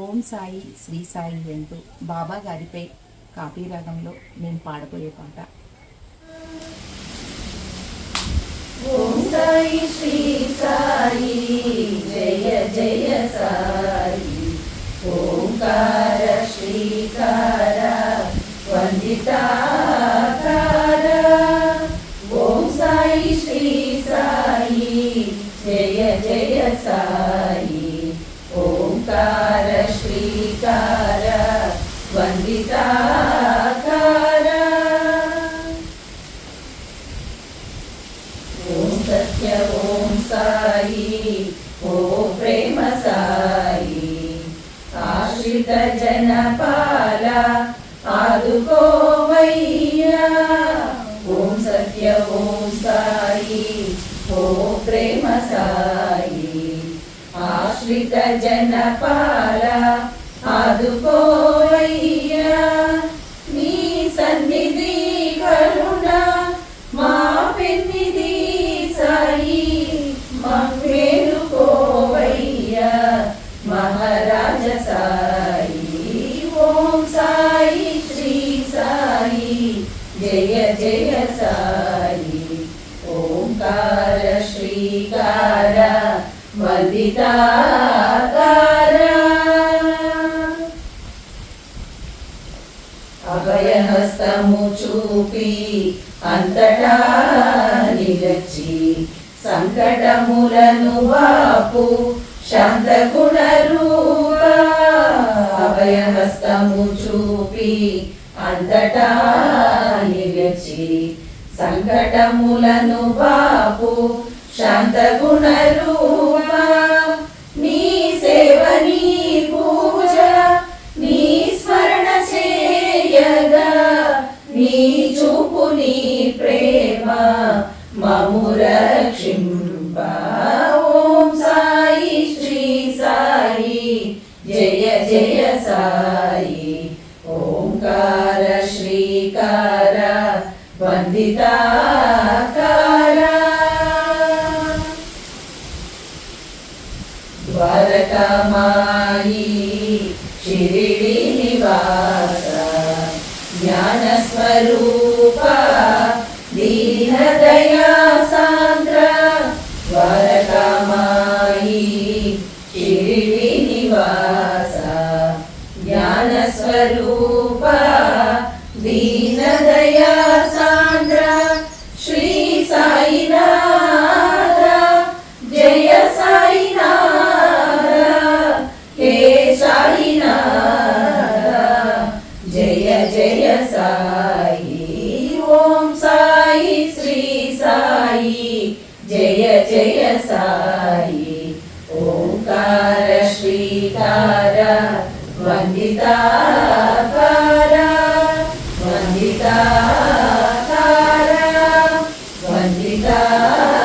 ఓం సాయి శ్రీ సాయి అంటూ బాబా గారిపై కాపీ రాగంలో నేను పాడబోయే పాట. ఓం సాయి శ్రీ సాయి జయ జయ సాయి ఓంకార శ్రీకార వందితాకార. ఓం సాయి శ్రీ సాయి జయ జయ సాయి ఓంకార శ్రీకార వందితాకార. ఓం సత్య ఓం సాయి ఓ ప్రేమ సాయి ఆశ్రిత జనపాల ఆదుకోవయ్యా. ఓం సత్య ఓం సాయి ఓ ప్రేమ సాయి ఆశ్రిత జనపాల ఆదుకోవయ్యా. నీ సన్నిధి కరుణ మా పెన్నిధి సాయి మేలుకోవయ్యా మహారాజ సాయి. ఓం సాయి శ్రీ సాయి జయ జయ సాయి ఓంకార శ్రీకార వందితాకార. అభయహస్తము చూపి అంతటా నిలచి సంకటములను వాపు శాంతగుణ రూప. అభయహస్తము చూపి అంతటా నిలచి సంకటములను వాపు శాంతగుణ రూప. నీ సేవ నీ పూజ నీ స్మరణ చేయగా నీ చూపు నీ ప్రేమ మము రక్షింప. ఓం సాయి శ్రీ సాయి జయ జయ సాయి ఓంకార శ్రీకార వందితాకార. ద్వారకామాయి షిరిడి నివాస జ్ఞాన స్వరూప దీన దయా సాంద్ర. ద్వారకామాయి షిరిడి నివాస జ్ఞాన స్వరూప దీన దయా సాంద్ర. శ్రీ సాయినాథ జయ సాయినాథ హే సాయినాథ జయ జయ సాయి. ఓం సాయి శ్రీ సాయి జయ జయ సాయి ఓంకార శ్రీకార వందితాకార వందితాకార వందితాకార.